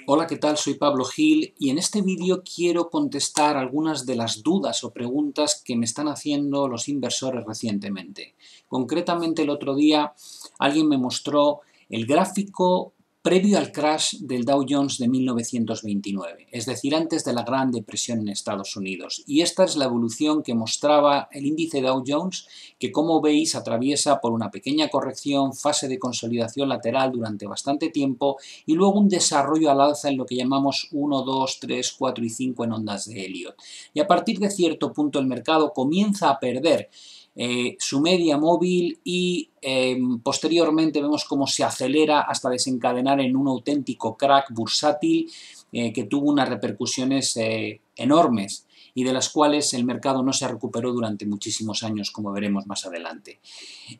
Hola, ¿qué tal? Soy Pablo Gil y en este vídeo quiero contestar algunas de las dudas o preguntas que me están haciendo los inversores recientemente. Concretamente, el otro día alguien me mostró el gráfico previo al crash del Dow Jones de 1929, es decir, antes de la Gran Depresión en Estados Unidos. Y esta es la evolución que mostraba el índice Dow Jones, que como veis atraviesa por una pequeña corrección, fase de consolidación lateral durante bastante tiempo y luego un desarrollo al alza en lo que llamamos 1, 2, 3, 4 y 5 en ondas de Elliott. Y a partir de cierto punto el mercado comienza a perder su media móvil y posteriormente vemos cómo se acelera hasta desencadenar en un auténtico crack bursátil que tuvo unas repercusiones enormes y de las cuales el mercado no se recuperó durante muchísimos años, como veremos más adelante.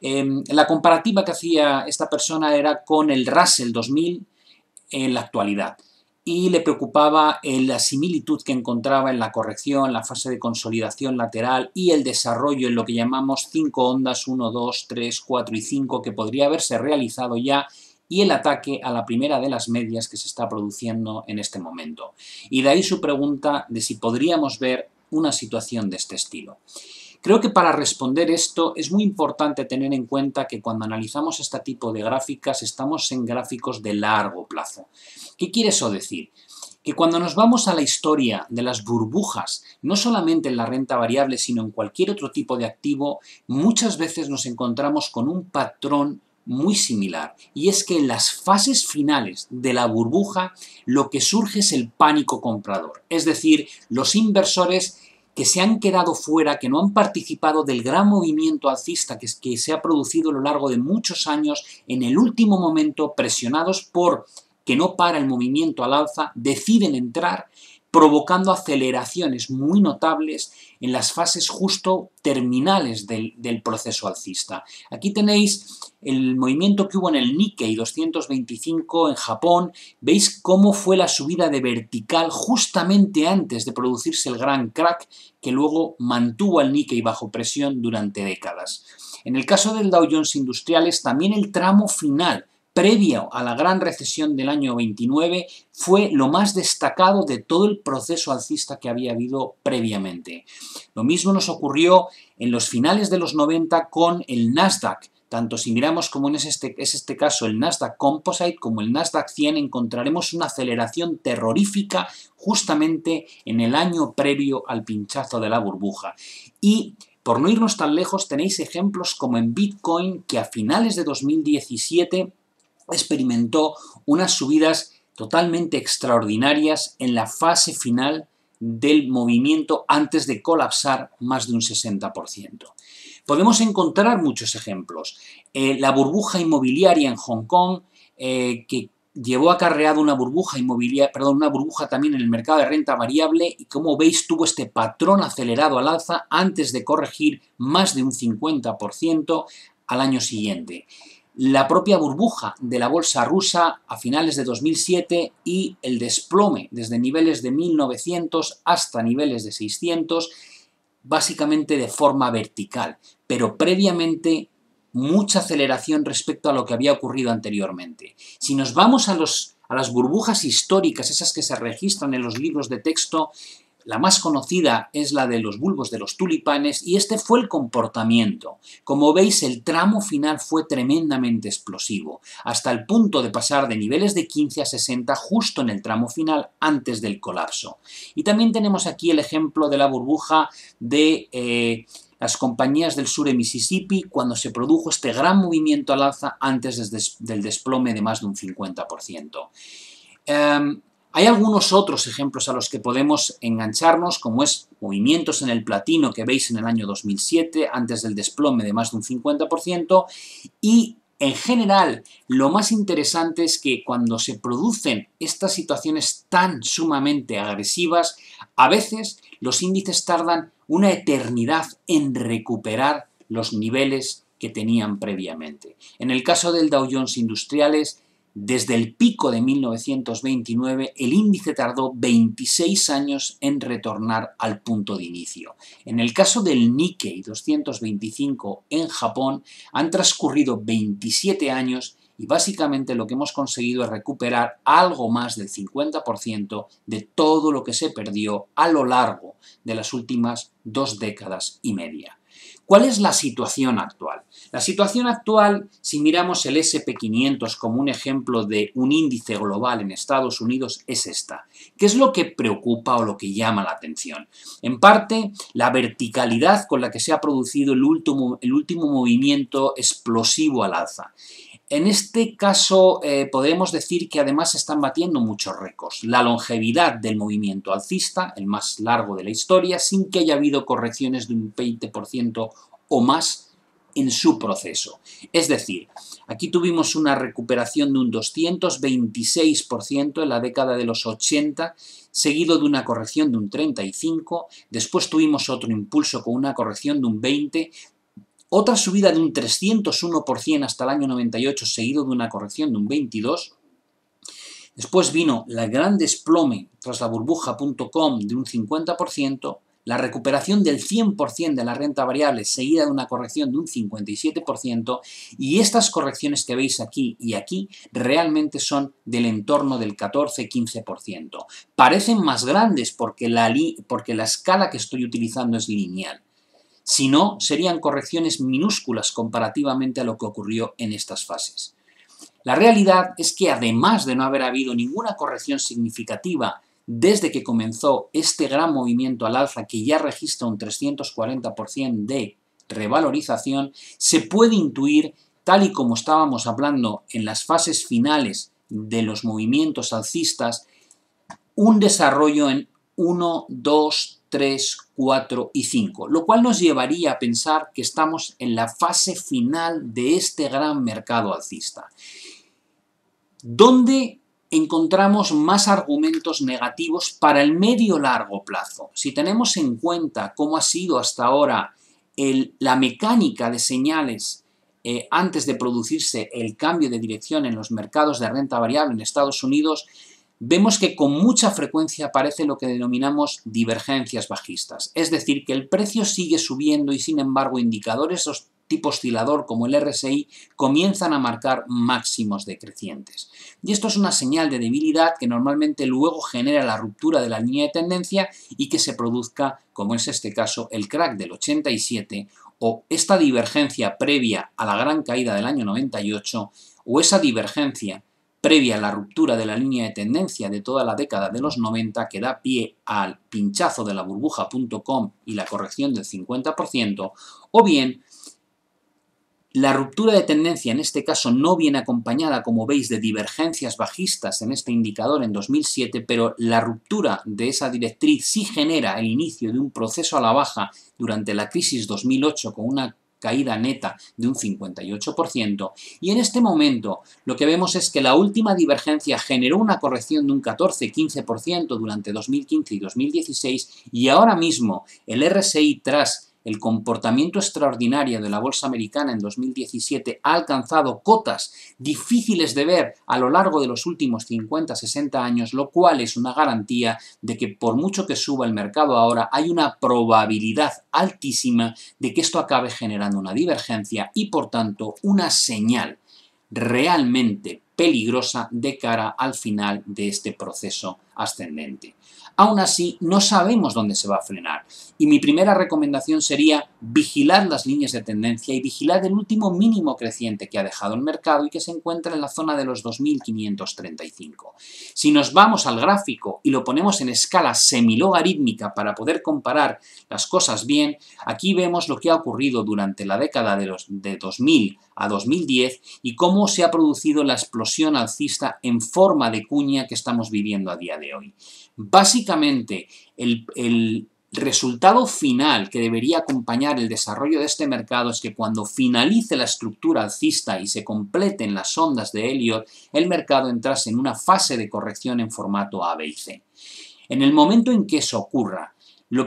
La comparativa que hacía esta persona era con el Russell 2000 en la actualidad y le preocupaba la similitud que encontraba en la corrección, la fase de consolidación lateral y el desarrollo en lo que llamamos 5 ondas 1, 2, 3, 4 y 5 que podría haberse realizado ya y el ataque a la primera de las medias que se está produciendo en este momento. Y de ahí su pregunta de si podríamos ver una situación de este estilo. Creo que para responder esto es muy importante tener en cuenta que cuando analizamos este tipo de gráficas estamos en gráficos de largo plazo. ¿Qué quiere eso decir? Que cuando nos vamos a la historia de las burbujas, no solamente en la renta variable, sino en cualquier otro tipo de activo, muchas veces nos encontramos con un patrón muy similar, y es que en las fases finales de la burbuja lo que surge es el pánico comprador, es decir, los inversores que se han quedado fuera, que no han participado del gran movimiento alcista que se ha producido a lo largo de muchos años, en el último momento, presionados por que no para el movimiento al alza, deciden entrar, provocando aceleraciones muy notables en las fases justo terminales del proceso alcista. Aquí tenéis el movimiento que hubo en el Nikkei 225 en Japón. Veis cómo fue la subida de vertical justamente antes de producirse el gran crack que luego mantuvo al Nikkei bajo presión durante décadas. En el caso del Dow Jones Industriales, también el tramo final previo a la gran recesión del año 29 fue lo más destacado de todo el proceso alcista que había habido previamente. Lo mismo nos ocurrió en los finales de los 90 con el Nasdaq. Tanto si miramos como es este caso el Nasdaq Composite como el Nasdaq 100, encontraremos una aceleración terrorífica justamente en el año previo al pinchazo de la burbuja. Y por no irnos tan lejos, tenéis ejemplos como en Bitcoin, que a finales de 2017 experimentó unas subidas totalmente extraordinarias en la fase final del movimiento antes de colapsar más de un 60%. Podemos encontrar muchos ejemplos. La burbuja inmobiliaria en Hong Kong, que llevó acarreado una burbuja una burbuja también en el mercado de renta variable y como veis tuvo este patrón acelerado al alza antes de corregir más de un 50% al año siguiente. La propia burbuja de la bolsa rusa a finales de 2007 y el desplome desde niveles de 1900 hasta niveles de 600, básicamente de forma vertical, pero previamente mucha aceleración respecto a lo que había ocurrido anteriormente. Si nos vamos a las burbujas históricas, esas que se registran en los libros de texto, la más conocida es la de los bulbos de los tulipanes y este fue el comportamiento. Como veis, el tramo final fue tremendamente explosivo, hasta el punto de pasar de niveles de 15 a 60 justo en el tramo final antes del colapso. Y también tenemos aquí el ejemplo de la burbuja de las compañías del sur de Mississippi cuando se produjo este gran movimiento al alza antes del desplome de más de un 50%. Hay algunos otros ejemplos a los que podemos engancharnos, como es movimientos en el platino que veis en el año 2007, antes del desplome de más de un 50%, y en general lo más interesante es que cuando se producen estas situaciones tan sumamente agresivas, a veces los índices tardan una eternidad en recuperar los niveles que tenían previamente. En el caso del Dow Jones Industriales, desde el pico de 1929, el índice tardó 26 años en retornar al punto de inicio. En el caso del Nikkei 225 en Japón, han transcurrido 27 años y básicamente lo que hemos conseguido es recuperar algo más del 50% de todo lo que se perdió a lo largo de las últimas 2 décadas y media. ¿Cuál es la situación actual? La situación actual, si miramos el SP500 como un ejemplo de un índice global en Estados Unidos, es esta. ¿Qué es lo que preocupa o lo que llama la atención? En parte, la verticalidad con la que se ha producido el último movimiento explosivo al alza. En este caso podemos decir que además se están batiendo muchos récords. La longevidad del movimiento alcista, el más largo de la historia, sin que haya habido correcciones de un 20% o más en su proceso. Es decir, aquí tuvimos una recuperación de un 226% en la década de los 80, seguido de una corrección de un 35%, después tuvimos otro impulso con una corrección de un 20%, otra subida de un 301% hasta el año 98, seguido de una corrección de un 22%. Después vino el gran desplome tras la burbuja.com de un 50%, la recuperación del 100% de la renta variable, seguida de una corrección de un 57%, y estas correcciones que veis aquí y aquí realmente son del entorno del 14-15%. Parecen más grandes porque la escala que estoy utilizando es lineal. Si no, serían correcciones minúsculas comparativamente a lo que ocurrió en estas fases. La realidad es que además de no haber habido ninguna corrección significativa desde que comenzó este gran movimiento al alza que ya registra un 340% de revalorización, se puede intuir, tal y como estábamos hablando en las fases finales de los movimientos alcistas, un desarrollo en 1, 2, 3, 4 y 5, lo cual nos llevaría a pensar que estamos en la fase final de este gran mercado alcista. ¿Dónde encontramos más argumentos negativos para el medio-largo plazo? Si tenemos en cuenta cómo ha sido hasta ahora la mecánica de señales antes de producirse el cambio de dirección en los mercados de renta variable en Estados Unidos, vemos que con mucha frecuencia aparece lo que denominamos divergencias bajistas. Es decir, que el precio sigue subiendo y sin embargo indicadores tipo oscilador como el RSI comienzan a marcar máximos decrecientes. Y esto es una señal de debilidad que normalmente luego genera la ruptura de la línea de tendencia y que se produzca, como es este caso, el crack del 87 o esta divergencia previa a la gran caída del año 98 o esa divergencia previa a la ruptura de la línea de tendencia de toda la década de los 90 que da pie al pinchazo de la burbuja.com y la corrección del 50%, o bien la ruptura de tendencia en este caso no viene acompañada, como veis, de divergencias bajistas en este indicador en 2007, pero la ruptura de esa directriz sí genera el inicio de un proceso a la baja durante la crisis 2008 con una caída neta de un 58%, y en este momento lo que vemos es que la última divergencia generó una corrección de un 14-15% durante 2015 y 2016, y ahora mismo el RSI tras el comportamiento extraordinario de la bolsa americana en 2017 ha alcanzado cotas difíciles de ver a lo largo de los últimos 50-60 años, lo cual es una garantía de que por mucho que suba el mercado ahora, hay una probabilidad altísima de que esto acabe generando una divergencia y por tanto una señal realmente peligrosa de cara al final de este proceso ascendente. Aún así, no sabemos dónde se va a frenar y mi primera recomendación sería vigilar las líneas de tendencia y vigilar el último mínimo creciente que ha dejado el mercado y que se encuentra en la zona de los 2.535. Si nos vamos al gráfico y lo ponemos en escala semilogarítmica para poder comparar las cosas bien, aquí vemos lo que ha ocurrido durante la década de 2000 a 2010 y cómo se ha producido la explosión alcista en forma de cuña que estamos viviendo a día de hoy. Básicamente, el resultado final que debería acompañar el desarrollo de este mercado es que cuando finalice la estructura alcista y se completen las ondas de Elliott, el mercado entrase en una fase de corrección en formato A, B y C. En el momento en que eso ocurra,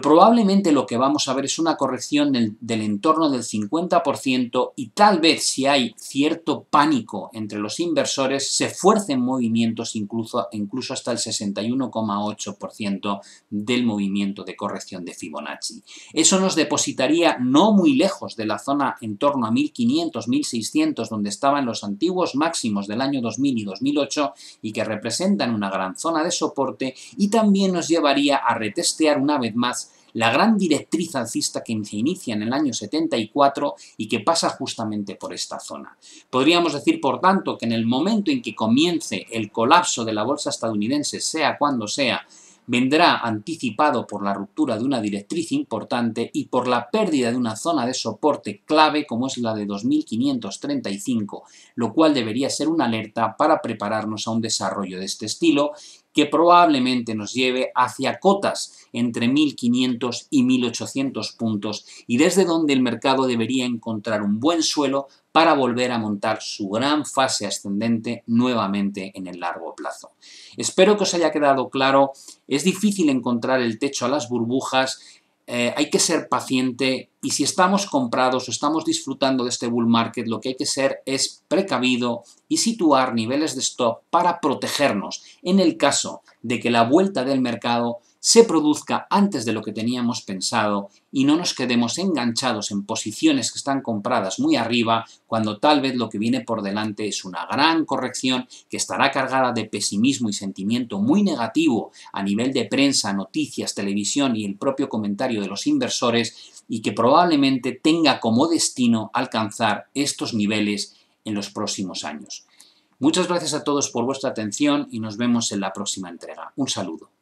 Probablemente lo que vamos a ver es una corrección del entorno del 50% y tal vez si hay cierto pánico entre los inversores se fuercen movimientos incluso hasta el 61,8% del movimiento de corrección de Fibonacci. Eso nos depositaría no muy lejos de la zona en torno a 1500, 1600 donde estaban los antiguos máximos del año 2000 y 2008 y que representan una gran zona de soporte, y también nos llevaría a retestear una vez más la gran directriz alcista que se inicia en el año 74 y que pasa justamente por esta zona. Podríamos decir, por tanto, que en el momento en que comience el colapso de la bolsa estadounidense, sea cuando sea, vendrá anticipado por la ruptura de una directriz importante y por la pérdida de una zona de soporte clave como es la de 2535, lo cual debería ser una alerta para prepararnos a un desarrollo de este estilo que probablemente nos lleve hacia cotas entre 1500 y 1800 puntos y desde donde el mercado debería encontrar un buen suelo para volver a montar su gran fase ascendente nuevamente en el largo plazo. Espero que os haya quedado claro. Es difícil encontrar el techo a las burbujas, hay que ser paciente y si estamos comprados o estamos disfrutando de este bull market, lo que hay que ser es precavido y situar niveles de stop para protegernos en el caso de que la vuelta del mercado se produzca antes de lo que teníamos pensado y no nos quedemos enganchados en posiciones que están compradas muy arriba cuando tal vez lo que viene por delante es una gran corrección que estará cargada de pesimismo y sentimiento muy negativo a nivel de prensa, noticias, televisión y el propio comentario de los inversores y que probablemente tenga como destino alcanzar estos niveles en los próximos años. Muchas gracias a todos por vuestra atención y nos vemos en la próxima entrega. Un saludo.